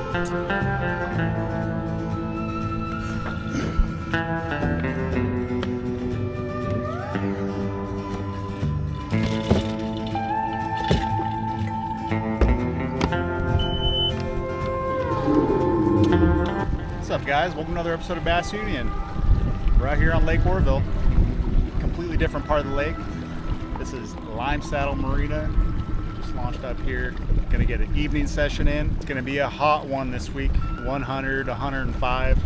What's up, guys? Welcome to another episode of Bass Union. We're out here on Lake Oroville, completely different part of the lake. This is Lime Saddle Marina. Just launched up here. Gonna get an evening session in. It's gonna be a hot one this week, 100, 105.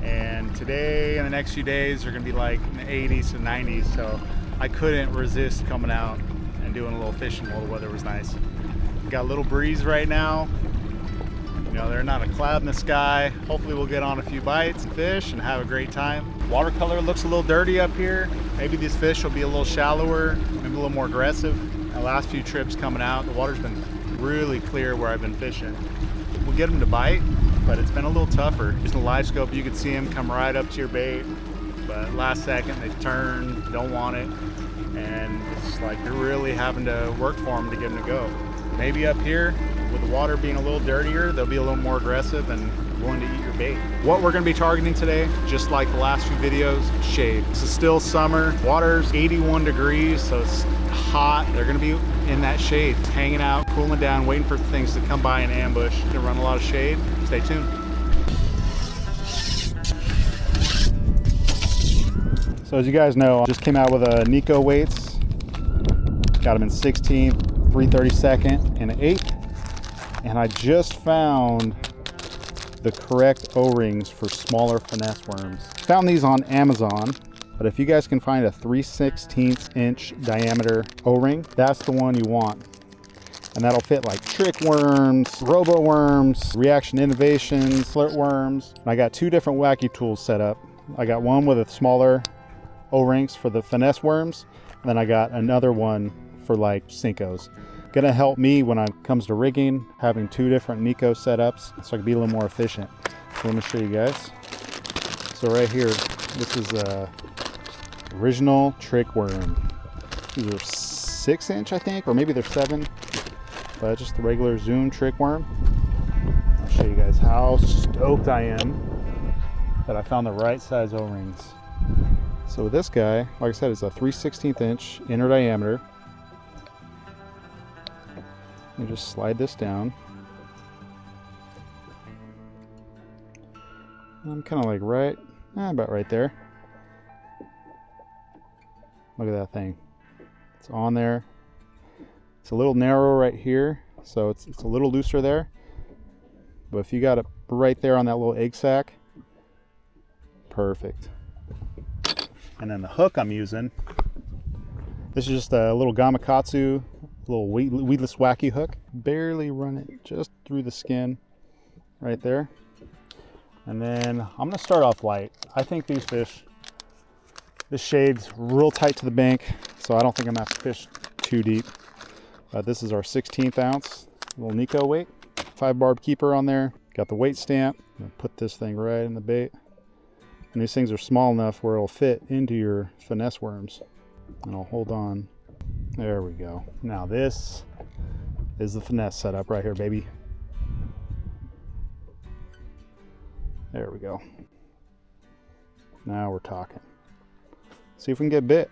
And today and the next few days are gonna be like in the 80s to 90s. So I couldn't resist coming out and doing a little fishing while the weather was nice. Got a little breeze right now. You know, there's not a cloud in the sky. Hopefully we'll get on a few bites and fish and have a great time. Watercolor looks a little dirty up here. Maybe these fish will be a little shallower, maybe a little more aggressive. The last few trips coming out, the water's been really clear where I've been fishing. We'll get them to bite, but it's been a little tougher. Just in the live scope, you can see them come right up to your bait, but last second they turn, don't want it, and it's like you're really having to work for them to get them to go. Maybe up here, with the water being a little dirtier, they'll be a little more aggressive and willing to eat your bait. What we're gonna be targeting today, just like the last few videos, shade. This is still summer. Water's 81 degrees, so it's hot. They're gonna be in that shade, hanging out, cooling down, waiting for things to come by and ambush. Gonna run a lot of shade. Stay tuned. So as you guys know, I just came out with a Neko Weights. Got them in 16th, 3/32, and an 8th. And I just found the correct O-rings for smaller finesse worms. Found these on Amazon, but if you guys can find a 3/16 inch diameter O-ring, that's the one you want. And that'll fit like trick worms, robo worms, reaction innovations, flirt worms. And I got two different wacky tools set up. I got one with a smaller O-rings for the finesse worms, and then I got another one for like Cincos. Gonna help me when it comes to rigging, having two different Neko setups so I can be a little more efficient. So let me show you guys. So right here, this is a original trick worm. These are 6-inch, I think, or maybe they're 7, but just the regular Zoom trick worm. I'll show you guys how stoked I am that I found the right size O-rings. So with this guy, like I said, it's a 3/16 inch inner diameter. You just slide this down. I'm kind of like about right there. Look at that thing. It's on there. It's a little narrow right here, so it's a little looser there. But if you got it right there on that little egg sac, perfect. And then the hook I'm using, this is just a little Gamakatsu, little weedless wacky hook. Barely run it just through the skin right there. And then I'm gonna start off light. I think these fish, this shade's real tight to the bank, so I don't think I'm gonna have to fish too deep. This is our 16th ounce little Neko weight, 5 barb keeper on there. Got the weight stamp. I'm gonna put this thing right in the bait. And these things are small enough where it'll fit into your finesse worms. And I'll hold on. There we go. Now this is the finesse setup right here, baby. There we go. Now we're talking. See if we can get bit.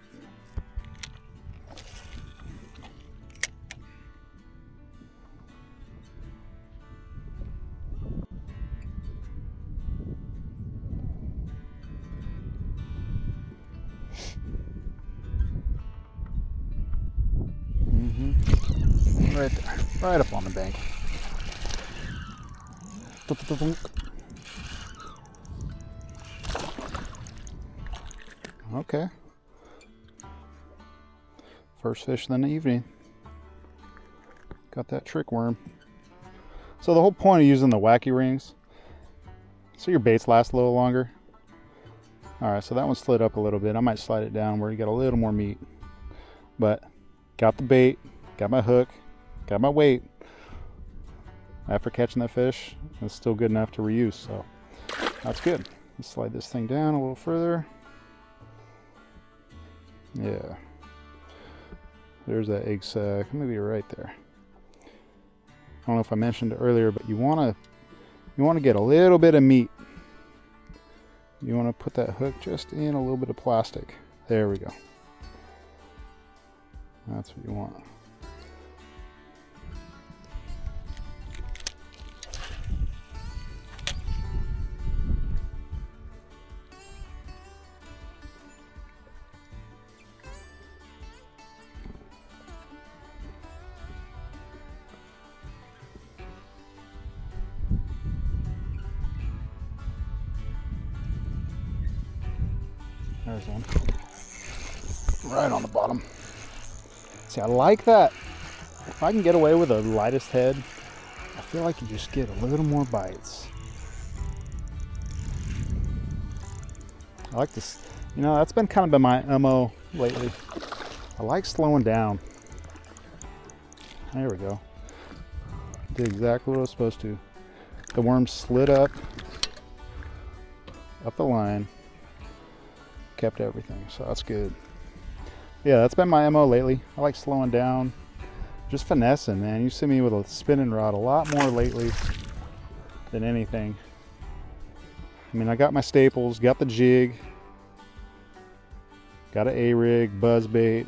Right there, right up on the bank. Okay. First fish of the evening. Got that trick worm. So the whole point of using the wacky rings, so your baits last a little longer. All right, so that one slid up a little bit. I might slide it down where you got a little more meat. But got the bait, got my hook, got my weight. After catching that fish, it's still good enough to reuse, so that's good. Let's slide this thing down a little further. Yeah. There's that egg sac. Maybe you're right there. I don't know if I mentioned it earlier, but you want to You want to get a little bit of meat. You want to put that hook just in a little bit of plastic. There we go. That's what you want. There's one. Right on the bottom. See, I like that. If I can get away with the lightest head, I feel like you just get a little more bites. I like this. You know, that's been kind of been my MO lately. I like slowing down. There we go. Did exactly what I was supposed to. The worm slid up the line. Kept everything, so that's good. Yeah, that's been my MO lately. I like slowing down, just finessing, man. You see me with a spinning rod a lot more lately than anything. I mean, I got my staples, got the jig, got an A-rig, buzz bait,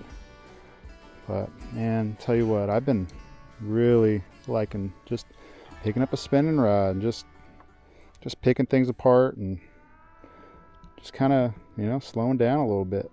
but man, tell you what, I've been really liking just picking up a spinning rod and just picking things apart and just kind of, you know, slowing down a little bit.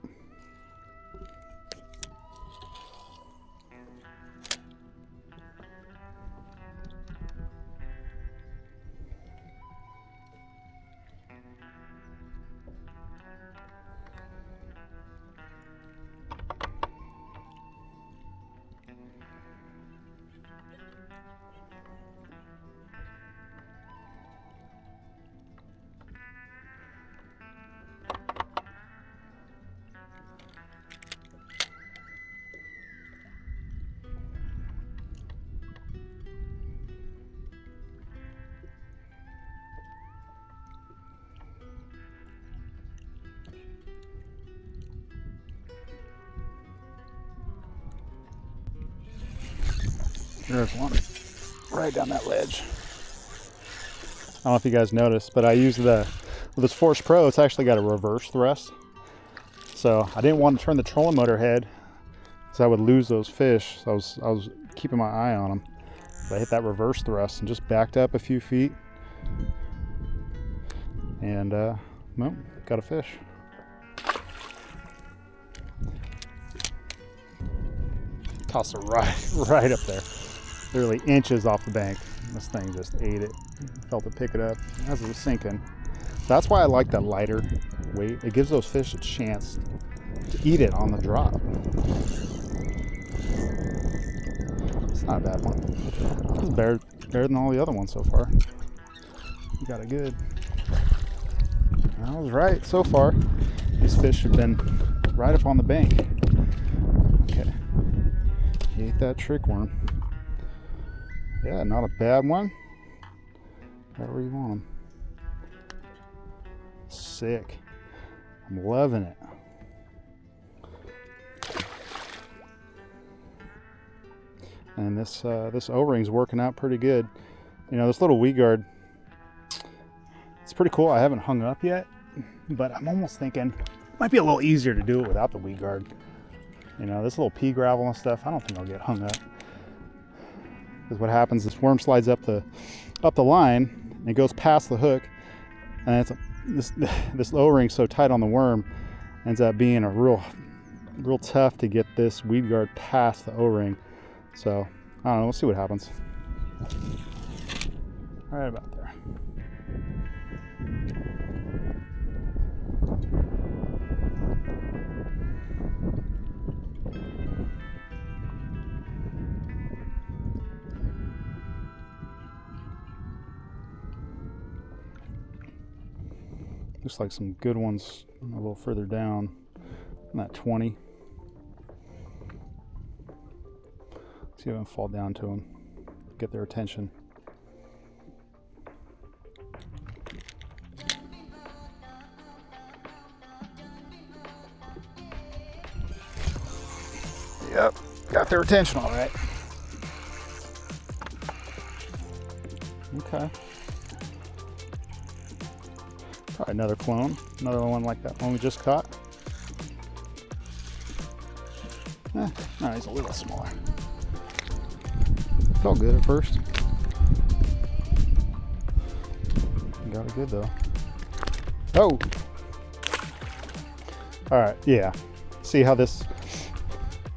There's one right down that ledge. I don't know if you guys noticed, but I used with this Force Pro, it's actually got a reverse thrust. So I didn't want to turn the trolling motor head because I would lose those fish. So I was keeping my eye on them. But I hit that reverse thrust and just backed up a few feet. And, well, got a fish. Tossed it right up there. Literally inches off the bank. This thing just ate it. Felt it pick it up as it was sinking. That's why I like that lighter weight. It gives those fish a chance to eat it on the drop. It's not a bad one. It's better than all the other ones so far. You got it good. I was right so far. These fish have been right up on the bank. Okay. He ate that trick worm. Yeah, not a bad one. Right where you want them. Sick. I'm loving it. And this O-ring's working out pretty good. You know, this little weed guard, it's pretty cool. I haven't hung up yet, but I'm almost thinking it might be a little easier to do it without the weed guard. You know, this little pea gravel and stuff, I don't think I'll get hung up. Because what happens, this worm slides up the line and it goes past the hook, and this O-ring so tight on the worm ends up being a real tough to get this weed guard past the O-ring. So I don't know, we'll see what happens. Right about there. Looks like some good ones a little further down, that 20. See if I can fall down to them, get their attention. Yep, got their attention all right. Okay. All right, another clone, another one like that one we just caught. No, he's a little smaller. Felt good at first. Got it good though. Oh! All right, yeah. See how this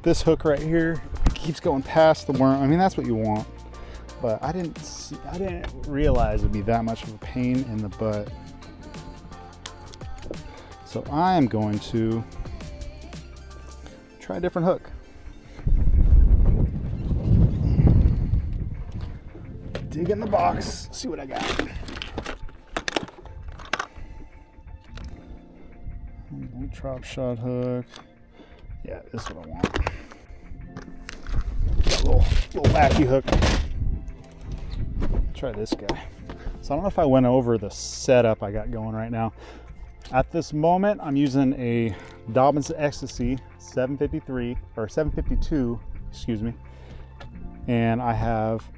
hook right here keeps going past the worm. I mean, that's what you want. But I didn't realize it'd be that much of a pain in the butt. So I am going to try a different hook. Dig in the box, see what I got. Drop shot hook. Yeah, this is what I want. Got a little wacky hook. Try this guy. So I don't know if I went over the setup I got going right now. At this moment, I'm using a Dobbins Ecstasy 753 or 752, excuse me. And I have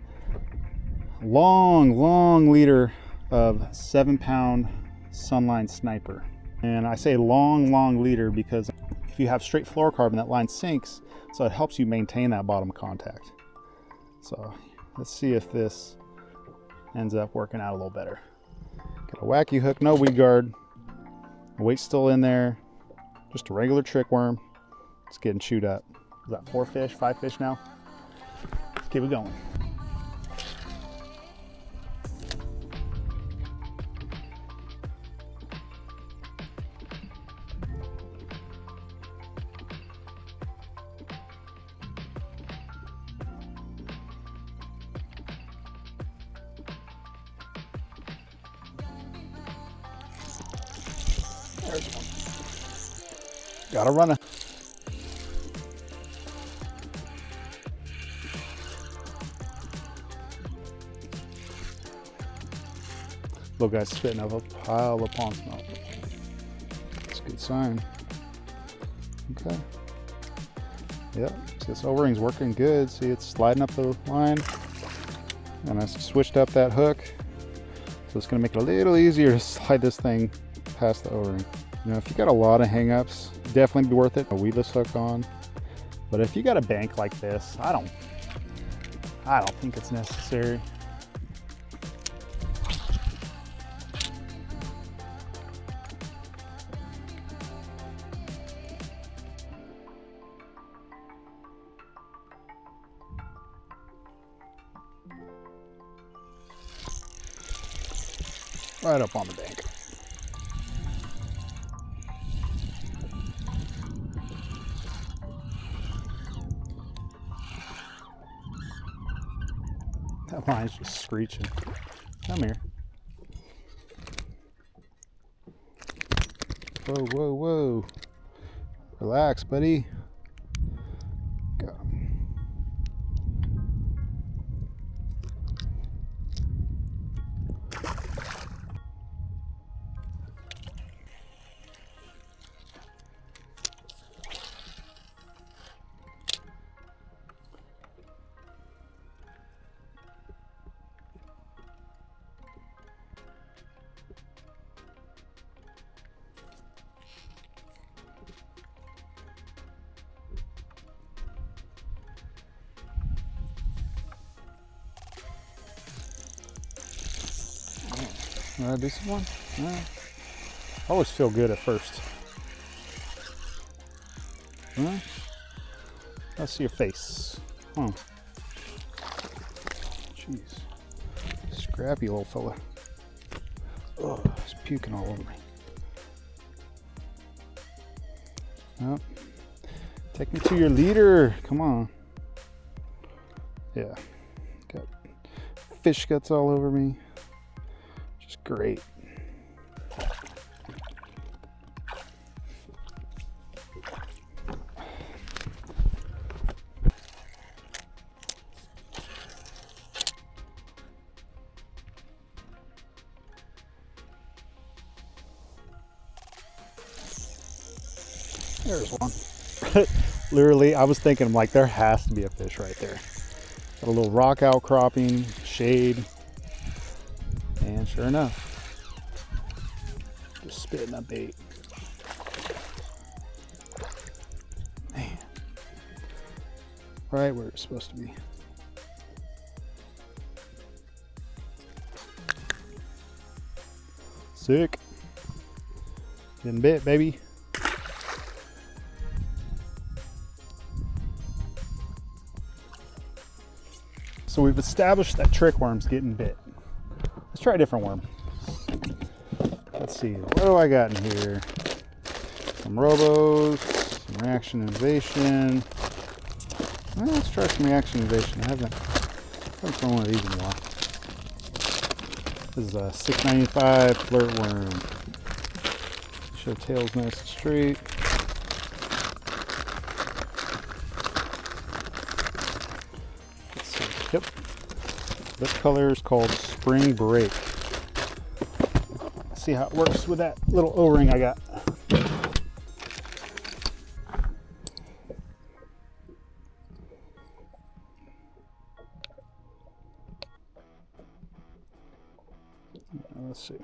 long leader of 7-pound Sunline Sniper. And I say long leader because if you have straight fluorocarbon, that line sinks, so it helps you maintain that bottom contact. So let's see if this ends up working out a little better. Got a wacky hook, no weed guard. The weight's still in there. Just a regular trick worm. It's getting chewed up. Is that 4 fish, 5 fish now? Let's keep it going. There's one. Got a runner. Little guy's spitting up a pile of pond smelt. That's a good sign. Okay. Yep. So this O-ring's working good. See, it's sliding up the line. And I switched up that hook. So it's going to make it a little easier to slide this thing past the O-ring. You know, if you got a lot of hang-ups, definitely be worth it. A weedless hook on. But if you got a bank like this, I don't think it's necessary. Right up on the bank. That line's just screeching. Come here. Whoa. Relax, buddy. Got him. A decent one? Yeah. I always feel good at first. Huh? Let's see your face. Huh. Jeez. Scrappy old fella. Oh, he's puking all over me. Oh. Take me to your leader. Come on. Yeah. Got fish guts all over me. Just great. There's one. Literally, I was thinking, I'm like, there has to be a fish right there. Got a little rock outcropping, shade. And sure enough, Just spitting that bait. Man. Right where it's supposed to be. Sick. Getting bit, baby. So we've established that trick worm's getting bit. Let's try a different worm. Let's see, what do I got in here? Some Robos, some Reaction Innovation. Well, let's try some Reaction Innovation. I haven't thrown one of these in a while. This is a $6.95 flirt worm. Show tails nice and straight. Let's see. Yep. This color is called Spring Break. Let's see how it works with that little O-ring I got. Let's see.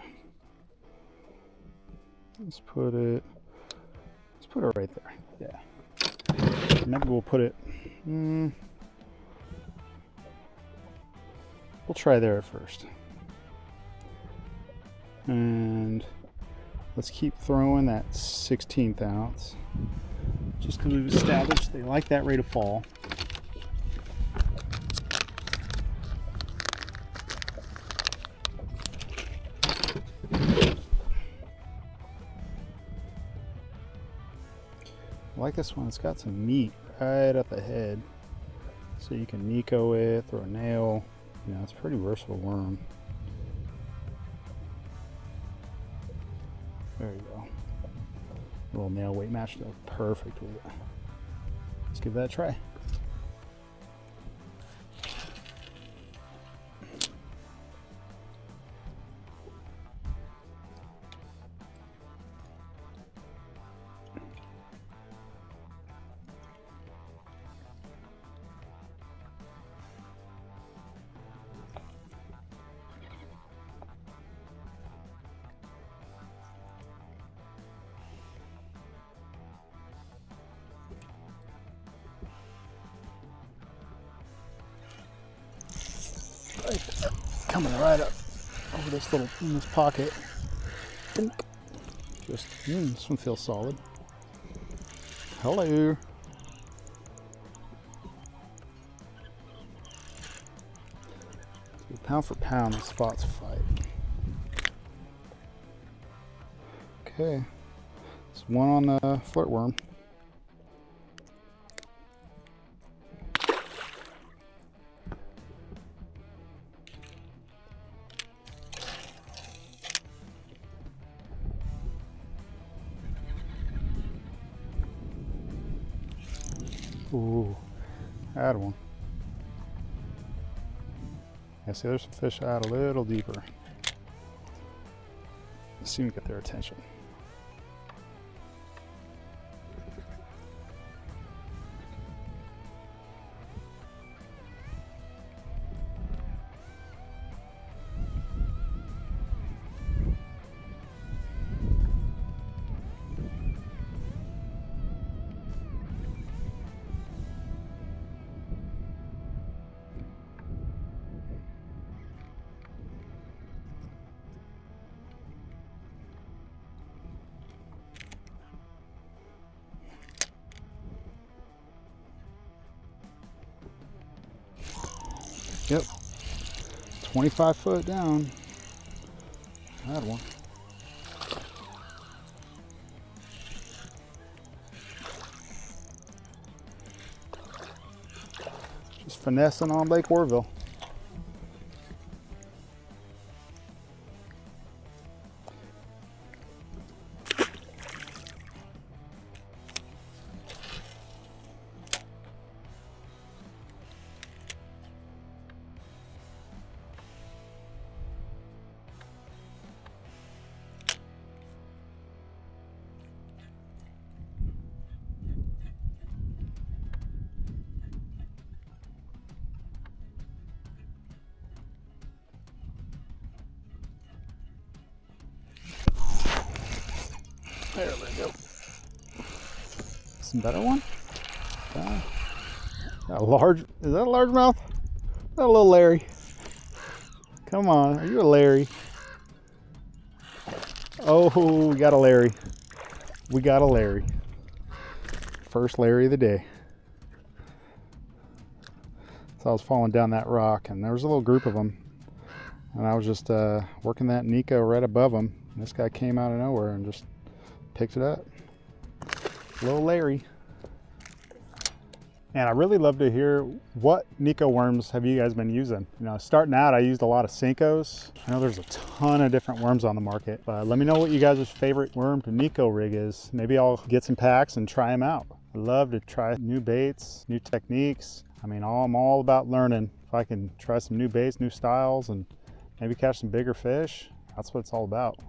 Let's put it right there. Yeah. Maybe we'll put it. We'll try there at first. And let's keep throwing that 16th ounce. Just because we've established they like that rate of fall. I like this one. It's got some meat right at the head, so you can Neko it, throw a nail. You know, it's a pretty versatile worm. There you go. A little nail weight match though, perfect with it. Let's give that a try. Coming right up over this little in this pocket. Just this one feels solid. Hello. Pound for pound, the spots fight. Okay, it's one on the flirt worm. Ooh, I had one. Yeah, see, there's some fish out a little deeper. Let's see if we get their attention. Yep, 25 foot down. I had one. Just finessing on Lake Oroville. There we go. Some better one? A large, is that a largemouth? Is that a little Larry? Come on, are you a Larry? Oh, we got a Larry. We got a Larry. First Larry of the day. So I was falling down that rock and there was a little group of them. And I was just working that Nico right above them. And this guy came out of nowhere and just picked it up. Little Larry. And I really love to hear what Neko worms have you guys been using. You know, starting out, I used a lot of Senkos. I know there's a ton of different worms on the market, but let me know what you guys' favorite worm to Neko rig is. Maybe I'll get some packs and try them out. I love to try new baits, new techniques. I mean, I'm all about learning. If I can try some new baits, new styles, and maybe catch some bigger fish, that's what it's all about.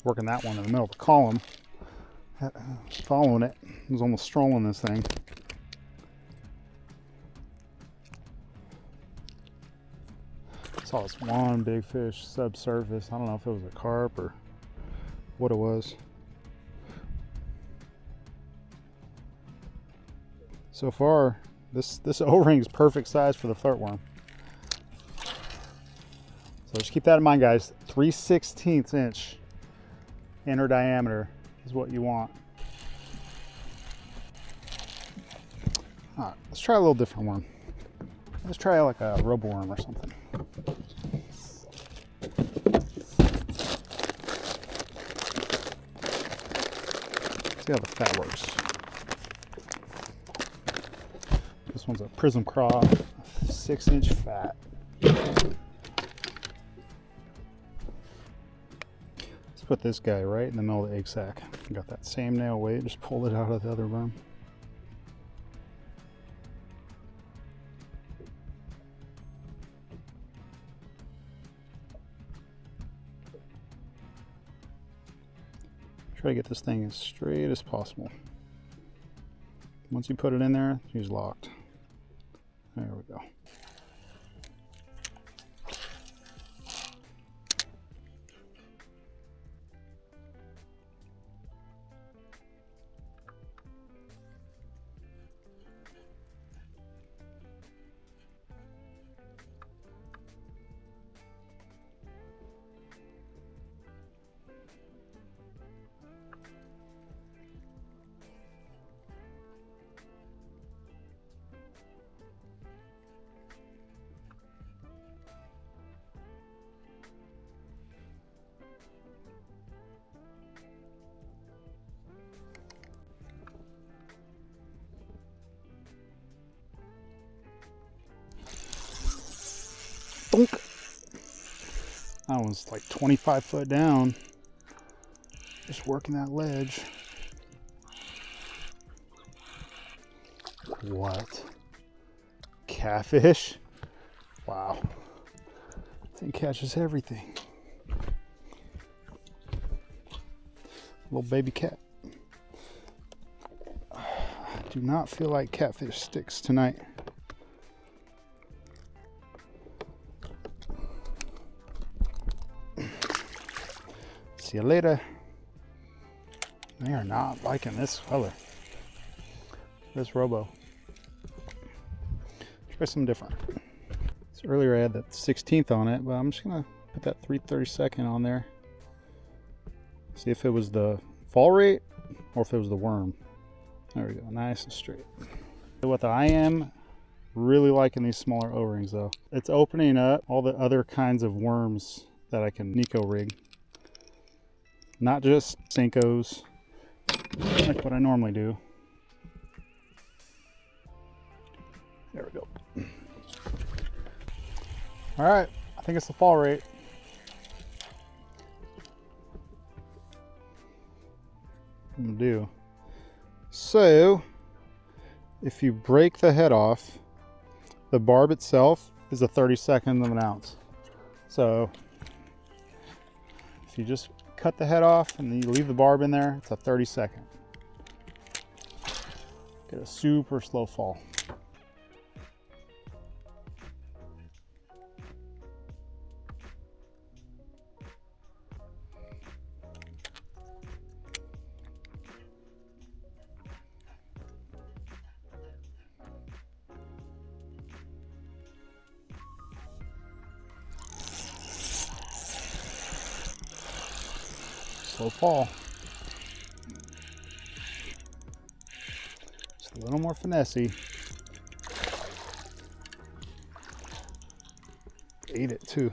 Working that one in the middle of the column, following it. I was almost strolling this thing. Saw this one big fish subsurface. I don't know if it was a carp or what it was. So far, this O-ring is perfect size for the flirt worm. So just keep that in mind, guys. 3/16 inch inner diameter is what you want. All right, let's try a little different worm. Let's try like a robo worm or something. See how the fat works. This one's a prism craw, 6-inch fat. Put this guy right in the middle of the egg sac. Got that same nail weight, just pulled it out of the other worm. Try to get this thing as straight as possible. Once you put it in there, he's locked. There we go. Thunk. That one's like 25 foot down. Just working that ledge. What? Catfish? Wow. Thing catches everything. Little baby cat. I do not feel like catfish sticks tonight. See you later. They are not liking this color. This robo. Try something different. So earlier I had that 16th on it, but I'm just gonna put that 3/32 on there. See if it was the fall rate or if it was the worm. There we go, nice and straight. What I am really liking these smaller O-rings though. It's opening up all the other kinds of worms that I can Neko rig. Not just Senkos, like what I normally do. There we go. All right, I think it's the fall rate. I'm gonna do. So, if you break the head off, the barb itself is a 32nd of an ounce. So, if you just cut the head off and then you leave the barb in there, it's a 32nd. Get a super slow fall. Slow fall. Just a little more finessey. Ate it too.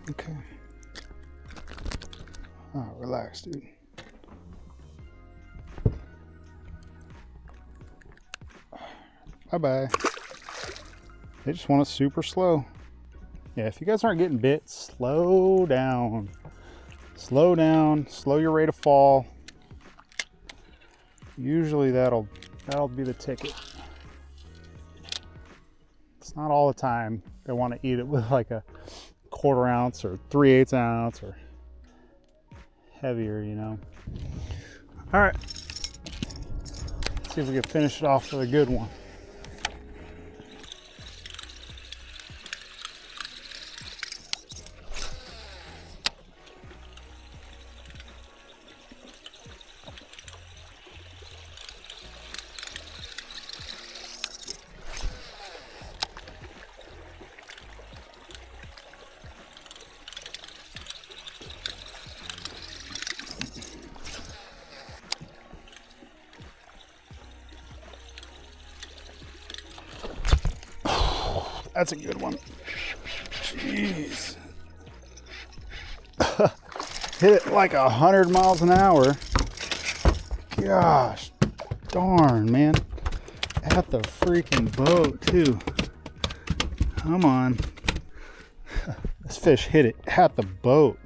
Okay. Oh, relax, dude. Bye-bye. They just want it super slow. Yeah, if you guys aren't getting bit, slow down. Slow down, slow your rate of fall. Usually that'll be the ticket. It's not all the time they want to eat it with like a 1/4 ounce or 3/8 ounce or heavier, you know. All right, let's see if we can finish it off with a good one. That's a good one. Jeez. Hit it like 100 miles an hour. Gosh, darn, man. At the freaking boat, too. Come on. This fish hit it at the boat.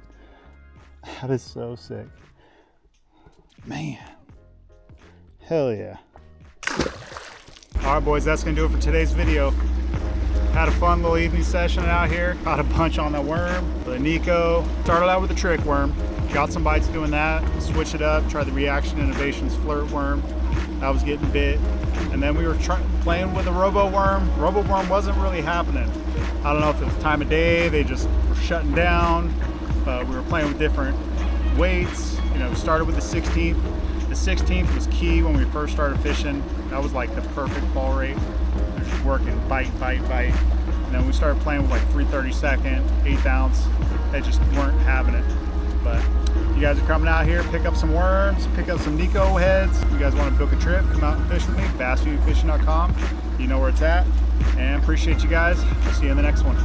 That is so sick. Man. Hell yeah. All right, boys, that's gonna do it for today's video. Had a fun little evening session out here. Caught a bunch on the worm, the Nico. Started out with the trick worm. Got some bites doing that. Switch it up. Tried the Reaction Innovations flirt worm. I was getting bit. And then we were playing with a robo worm. Robo worm wasn't really happening. I don't know if it was time of day. They just were shutting down. But we were playing with different weights. You know, started with the 16th. The 16th was key when we first started fishing. That was like the perfect fall rate. Working bite. And then we started playing with like 3/32, 1/8 ounce. They just weren't having it. But you guys are coming out here, pick up some worms, pick up some Neko heads. You guys want to book a trip, come out and fish with me, BassUnionFishing.com. You know where it's at. And appreciate you guys. I'll see you in the next one.